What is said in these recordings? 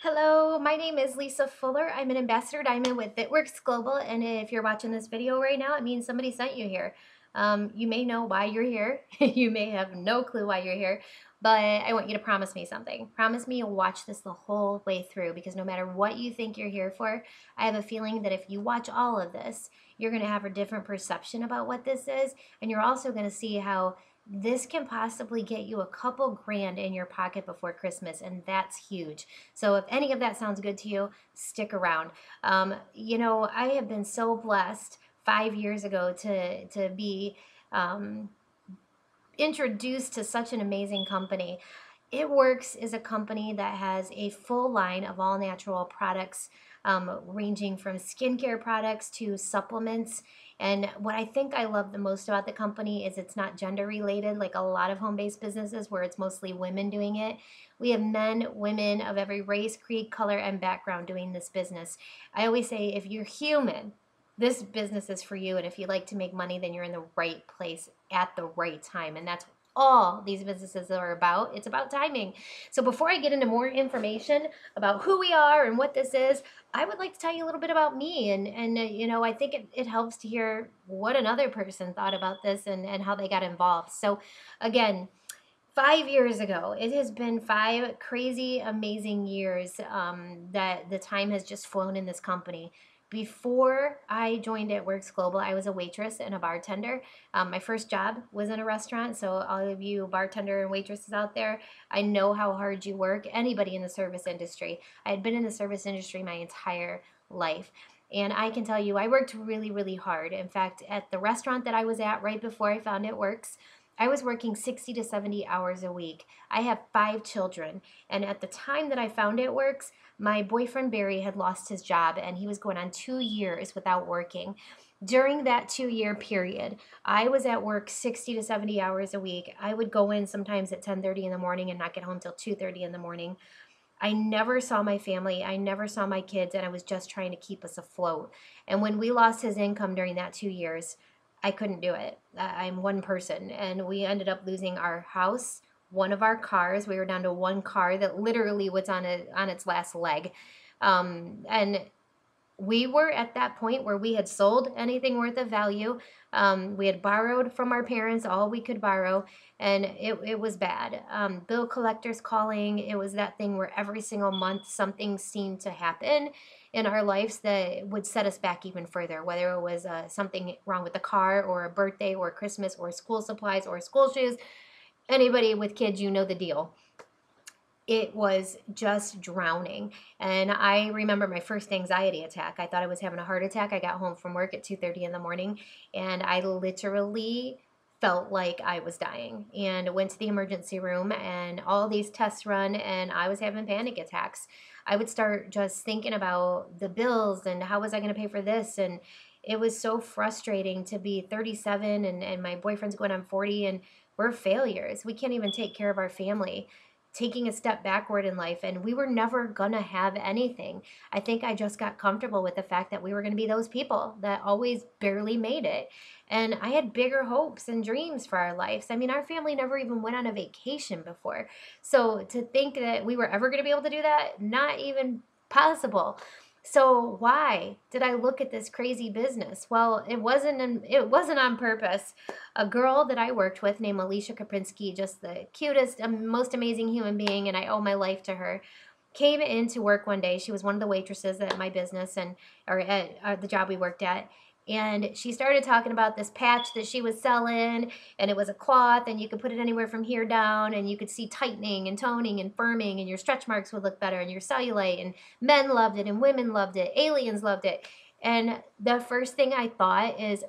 Hello, my name is Lisa Fuller. I'm an ambassador diamond with Bitworks Global, and if you're watching this video right now, it means somebody sent you here. You may know why you're here. You may have no clue why you're here, but I want you to promise me something. Promise me you'll watch this the whole way through, because no matter what you think you're here for, I have a feeling that if you watch all of this, you're going to have a different perception about what this is, and you're also going to see how this can possibly get you a couple grand in your pocket before Christmas, and that's huge. So if any of that sounds good to you, stick around. I have been so blessed 5 years ago to be introduced to such an amazing company. It Works is a company that has a full line of all natural products, ranging from skincare products to supplements. And what I think I love the most about the company is it's not gender related like a lot of home-based businesses where it's mostly women doing it. We have men, women of every race, creed, color, and background doing this business. I always say if you're human, this business is for you. And if you like to make money, then you're in the right place at the right time. And that's all these businesses are about. It's about timing. So before I get into more information about who we are and what this is, I would like to tell you a little bit about me. And I think it helps to hear what another person thought about this and how they got involved. So again, 5 years ago, it has been 5 crazy, amazing years that the time has just flown in this company. Before I joined at Works Global, I was a waitress and a bartender. My first job was in a restaurant, so all of you bartender and waitresses out there, I know how hard you work. Anybody in the service industry. I had been in the service industry my entire life. And I can tell you, I worked really, really hard. In fact, at the restaurant that I was at right before I found It Works, I was working 60 to 70 hours a week. I have 5 children. And at the time that I found It Works, my boyfriend Barry had lost his job and he was going on 2 years without working. During that 2 year period, I was at work 60 to 70 hours a week. I would go in sometimes at 10:30 in the morning and not get home till 2:30 in the morning. I never saw my family. I never saw my kids, and I was just trying to keep us afloat. And when we lost his income during that 2 years, I couldn't do it. I'm one person, and we ended up losing our house, one of our cars. We were down to one car that literally was on its last leg. And we were at that point where we had sold anything worth of value. We had borrowed from our parents all we could borrow, and it was bad. Bill collectors calling. It was that thing where every single month something seemed to happen in our lives that would set us back even further, whether it was something wrong with the car or a birthday or Christmas or school supplies or school shoes. Anybody with kids, you know the deal. It was just drowning. And I remember my first anxiety attack. I thought I was having a heart attack. I got home from work at 2:30 in the morning, and I literally felt like I was dying and went to the emergency room, and all these tests run, and I was having panic attacks. I would start just thinking about the bills and how was I going to pay for this, and it was so frustrating to be 37 and my boyfriend's going on 40, and we're failures. We can't even take care of our family, taking a step backward in life, and we were never gonna have anything. I think I just got comfortable with the fact that we were gonna be those people that always barely made it. And I had bigger hopes and dreams for our lives. I mean, our family never even went on a vacation before. So to think that we were ever gonna be able to do that, not even possible. So why did I look at this crazy business? Well, it wasn't on purpose. A girl that I worked with named Alicia Kaprinski, just the cutest, most amazing human being, and I owe my life to her, came into work one day. She was one of the waitresses at my business or at the job we worked at. And she started talking about this patch that she was selling, and it was a cloth, and you could put it anywhere from here down, and you could see tightening and toning and firming, and your stretch marks would look better, and your cellulite, and men loved it, and women loved it, aliens loved it. And the first thing I thought is,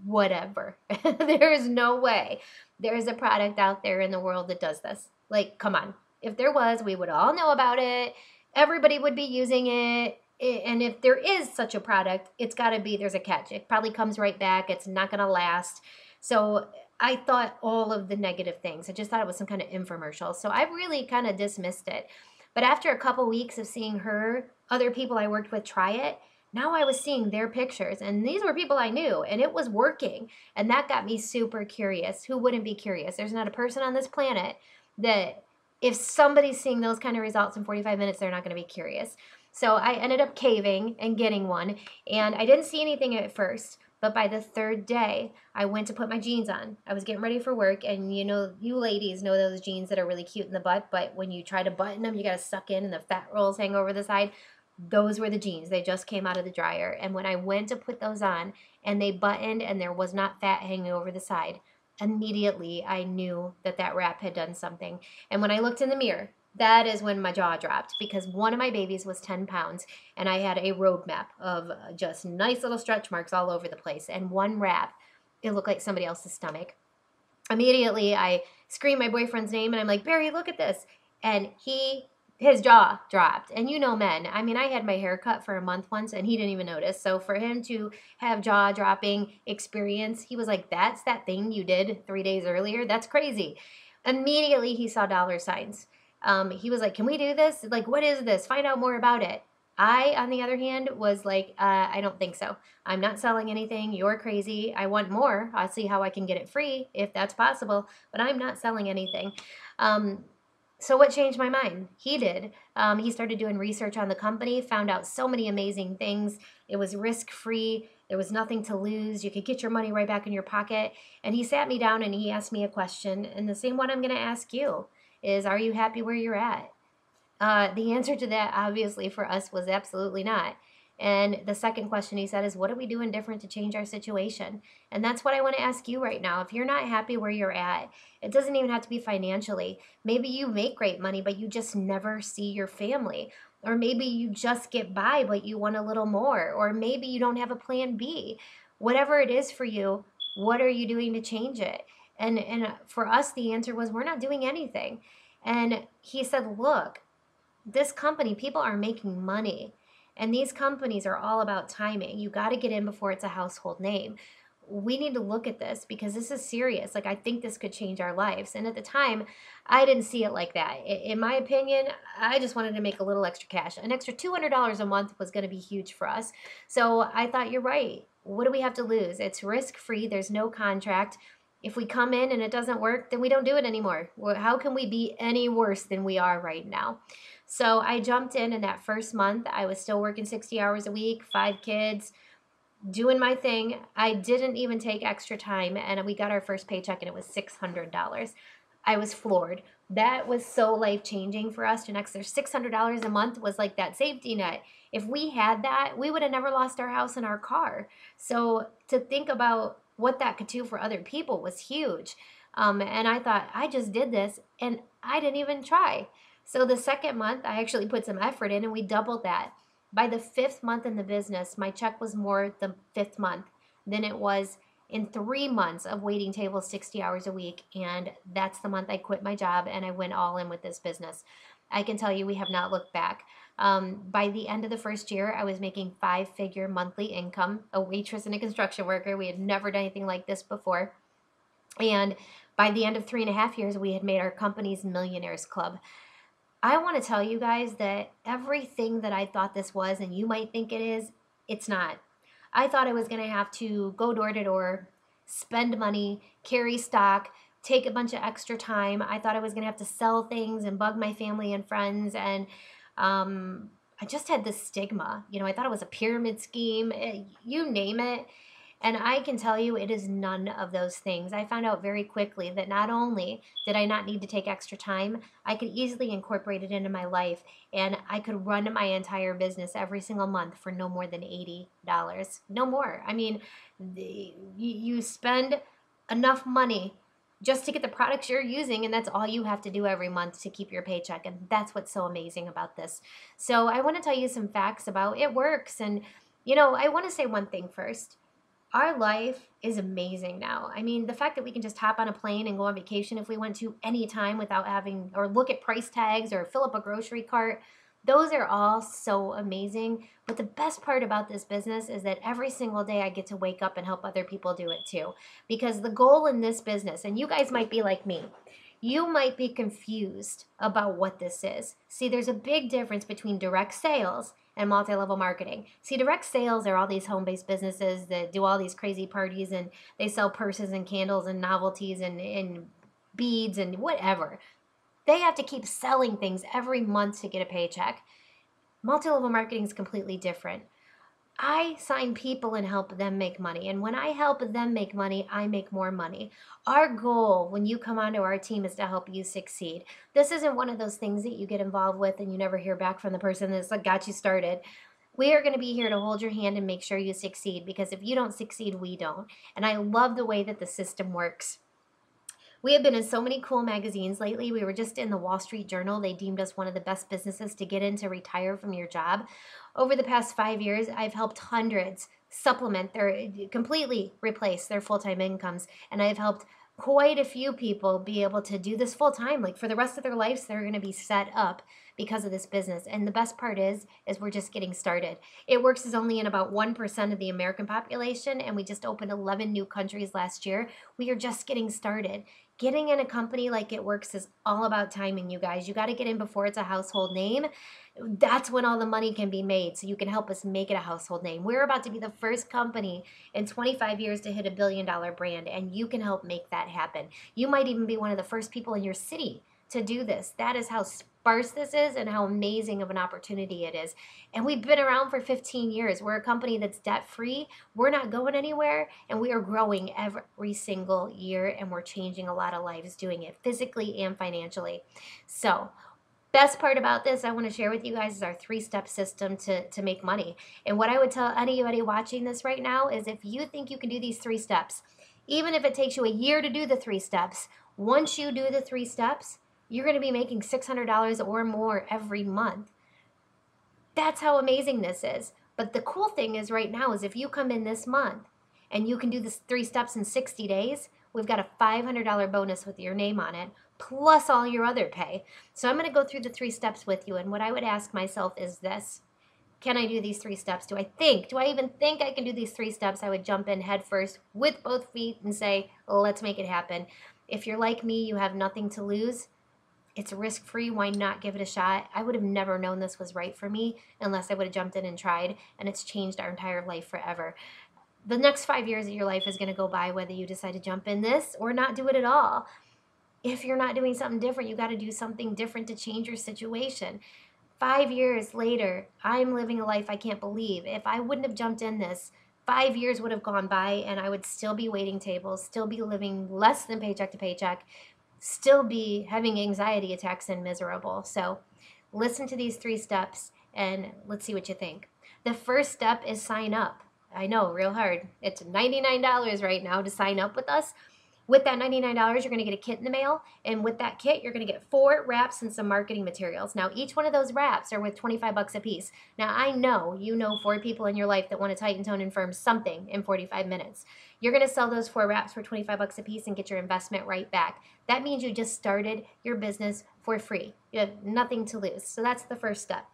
whatever. There is no way there is a product out there in the world that does this. Like, come on. If there was, we would all know about it. Everybody would be using it. And if there is such a product, it's got to be, there's a catch. It probably comes right back. It's not going to last. So I thought all of the negative things. I just thought it was some kind of infomercial. So I really kind of dismissed it. But after a couple weeks of seeing her, other people I worked with try it, now I was seeing their pictures. And these were people I knew, and it was working. And that got me super curious. Who wouldn't be curious? There's not a person on this planet that if somebody's seeing those kind of results in 45 minutes, they're not going to be curious. So I ended up caving and getting one, and I didn't see anything at first. But by the third day, I went to put my jeans on. I was getting ready for work, and you know, you ladies know those jeans that are really cute in the butt, but when you try to button them, you got to suck in and the fat rolls hang over the side. Those were the jeans. They just came out of the dryer. And when I went to put those on and they buttoned and there was not fat hanging over the side, immediately I knew that that wrap had done something. And when I looked in the mirror, that is when my jaw dropped, because one of my babies was 10 pounds and I had a roadmap of just nice little stretch marks all over the place. And one wrap, it looked like somebody else's stomach. Immediately I screamed my boyfriend's name and I'm like, Barry, look at this. And his jaw dropped. And you know men, I mean, I had my hair cut for a month once and he didn't even notice. So for him to have jaw dropping experience, he was like, that's that thing you did 3 days earlier? That's crazy. Immediately he saw dollar signs. He was like, can we do this? Like, what is this? Find out more about it. I, on the other hand, was like, I don't think so. I'm not selling anything. You're crazy. I want more. I'll see how I can get it free if that's possible, but I'm not selling anything. So what changed my mind? He did. He started doing research on the company, found out so many amazing things. It was risk-free. There was nothing to lose. You could get your money right back in your pocket. And he sat me down and he asked me a question, and the same one I'm going to ask you is, are you happy where you're at? The answer to that, obviously, for us was absolutely not. And the second question he said is, what are we doing different to change our situation? And that's what I want to ask you right now. If you're not happy where you're at, it doesn't even have to be financially. Maybe you make great money, but you just never see your family. Or maybe you just get by, but you want a little more. Or maybe you don't have a plan B. Whatever it is for you, what are you doing to change it? And for us, the answer was, we're not doing anything. And he said, look, this company, people are making money. And these companies are all about timing. You got to get in before it's a household name. We need to look at this because this is serious. Like, I think this could change our lives. And at the time, I didn't see it like that. In my opinion, I just wanted to make a little extra cash. An extra $200 a month was going to be huge for us. So I thought, you're right. What do we have to lose? It's risk-free. There's no contract. If we come in and it doesn't work, then we don't do it anymore. How can we be any worse than we are right now? So I jumped in that first month. I was still working 60 hours a week, 5 kids, doing my thing. I didn't even take extra time, and we got our first paycheck, and it was $600. I was floored. That was so life-changing for us. An extra $600 a month was like that safety net. If we had that, we would have never lost our house and our car. So to think about what that could do for other people was huge. And I thought, I just did this, and I didn't even try. So the second month, I actually put some effort in, and we doubled that. By the 5th month in the business, my check was more the 5th month than it was in 3 months of waiting tables 60 hours a week. And that's the month I quit my job and I went all in with this business. I can tell you we have not looked back. By the end of the first year, I was making 5-figure monthly income, a waitress and a construction worker. We had never done anything like this before. And by the end of 3.5 years, we had made our company's Millionaires Club. I want to tell you guys that everything that I thought this was, and you might think it is, it's not. I thought I was going to have to go door to door, spend money, carry stock, take a bunch of extra time. I thought I was going to have to sell things and bug my family and friends. And I just had this stigma. You know, I thought it was a pyramid scheme, you name it. And I can tell you it is none of those things. I found out very quickly that not only did I not need to take extra time, I could easily incorporate it into my life, and I could run my entire business every single month for no more than $80. No more. I mean, you spend enough money just to get the products you're using, and that's all you have to do every month to keep your paycheck, and that's what's so amazing about this. So I want to tell you some facts about it works, and you know, I want to say one thing first. Our life is amazing now. I mean, the fact that we can just hop on a plane and go on vacation if we want to anytime without having, or look at price tags or fill up a grocery cart, those are all so amazing. But the best part about this business is that every single day I get to wake up and help other people do it too. Because the goal in this business, and you guys might be like me, you might be confused about what this is. See, there's a big difference between direct sales and multi-level marketing. See, direct sales are all these home-based businesses that do all these crazy parties and they sell purses and candles and novelties and beads and whatever. They have to keep selling things every month to get a paycheck. Multi-level marketing is completely different. I sign people and help them make money. And when I help them make money, I make more money. Our goal when you come onto our team is to help you succeed. This isn't one of those things that you get involved with and you never hear back from the person that's like got you started. We are going to be here to hold your hand and make sure you succeed, because if you don't succeed, we don't. And I love the way that the system works. We have been in so many cool magazines lately. We were just in the Wall Street Journal. They deemed us one of the best businesses to get in to retire from your job. Over the past 5 years, I've helped hundreds supplement completely replace their full-time incomes. And I've helped quite a few people be able to do this full-time. Like for the rest of their lives, they're going to be set up because of this business. And the best part is we're just getting started. It works is only in about 1% of the American population, and we just opened 11 new countries last year. We are just getting started. Getting in a company like It Works is all about timing, you guys. You got to get in before it's a household name. That's when all the money can be made, so you can help us make it a household name. We're about to be the first company in 25 years to hit $1 billion brand, and you can help make that happen. You might even be one of the first people in your city to do this. That is how sparse this is and how amazing of an opportunity it is. And we've been around for 15 years. We're a company that's debt-free. We're not going anywhere, and we are growing every single year, and we're changing a lot of lives doing it physically and financially. So best part about this I want to share with you guys is our 3-step system to make money. And what I would tell anybody watching this right now is if you think you can do these 3 steps, even if it takes you a year to do the 3 steps, once you do the 3 steps, you're going to be making $600 or more every month. That's how amazing this is. But the cool thing is right now is if you come in this month and you can do this 3 steps in 60 days, we've got a $500 bonus with your name on it, plus all your other pay. So I'm going to go through the 3 steps with you. And what I would ask myself is this: can I do these 3 steps? Do I even think I can do these 3 steps? I would jump in head first with both feet and say, let's make it happen. If you're like me, you have nothing to lose. It's risk-free. Why not give it a shot? I would have never known this was right for me unless I would have jumped in and tried, and it's changed our entire life forever. The next 5 years of your life is going to go by whether you decide to jump in this or not do it at all. If you're not doing something different, you got to do something different to change your situation. 5 years later, I'm living a life I can't believe. If I wouldn't have jumped in this, 5 years would have gone by and I would still be waiting tables, still be living less than paycheck to paycheck, still be having anxiety attacks and miserable. So listen to these 3 steps and let's see what you think. The first step is sign up. I know, real hard. It's $99 right now to sign up with us. With that $99, you're going to get a kit in the mail, and with that kit, you're going to get 4 wraps and some marketing materials. Now, each one of those wraps are worth 25 bucks a piece. Now, I know you know 4 people in your life that want to tighten, tone, and firm something in 45 minutes. You're going to sell those 4 wraps for 25 bucks a piece and get your investment right back. That means you just started your business for free. You have nothing to lose. So that's the first step.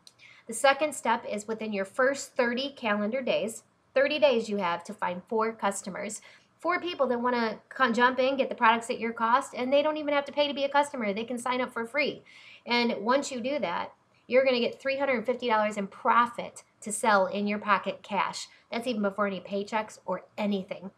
The second step is within your first 30 calendar days, 30 days you have to find 4 customers. 4 people that want to jump in, get the products at your cost, and they don't even have to pay to be a customer. They can sign up for free. And once you do that, you're going to get $350 in profit to sell in your pocket cash. That's even before any paychecks or anything.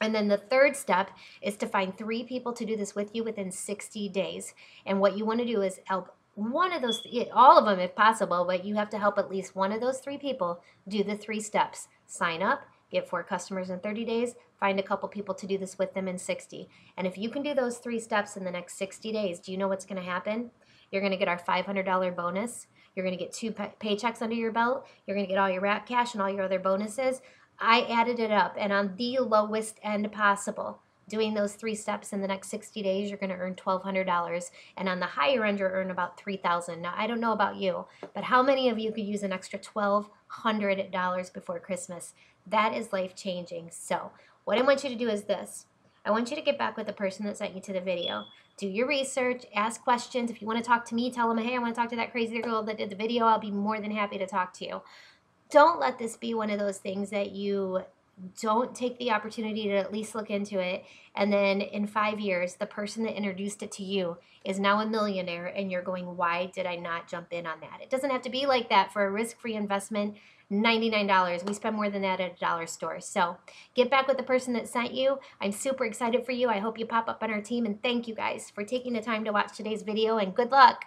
And then the third step is to find 3 people to do this with you within 60 days. And what you want to do is help one of those, all of them if possible, but you have to help at least one of those 3 people do the 3 steps. Sign up, get 4 customers in 30 days, find a couple people to do this with them in 60. And if you can do those 3 steps in the next 60 days, do you know what's going to happen? You're going to get our $500 bonus. You're going to get 2 paychecks under your belt. You're going to get all your wrap cash and all your other bonuses. I added it up, and on the lowest end possible, doing those 3 steps in the next 60 days, you're going to earn $1,200. And on the higher end, you'll earn about $3,000. Now, I don't know about you, but how many of you could use an extra $1,200 before Christmas? That is life-changing. So what I want you to do is this. I want you to get back with the person that sent you to the video. Do your research, ask questions. If you want to talk to me, tell them, hey, I want to talk to that crazy girl that did the video. I'll be more than happy to talk to you. Don't let this be one of those things that you don't take the opportunity to at least look into it. And then in 5 years, the person that introduced it to you is now a millionaire, and you're going, why did I not jump in on that? It doesn't have to be like that for a risk-free investment. $99. We spend more than that at a dollar store. So get back with the person that sent you. I'm super excited for you. I hope you pop up on our team, and thank you guys for taking the time to watch today's video, and good luck.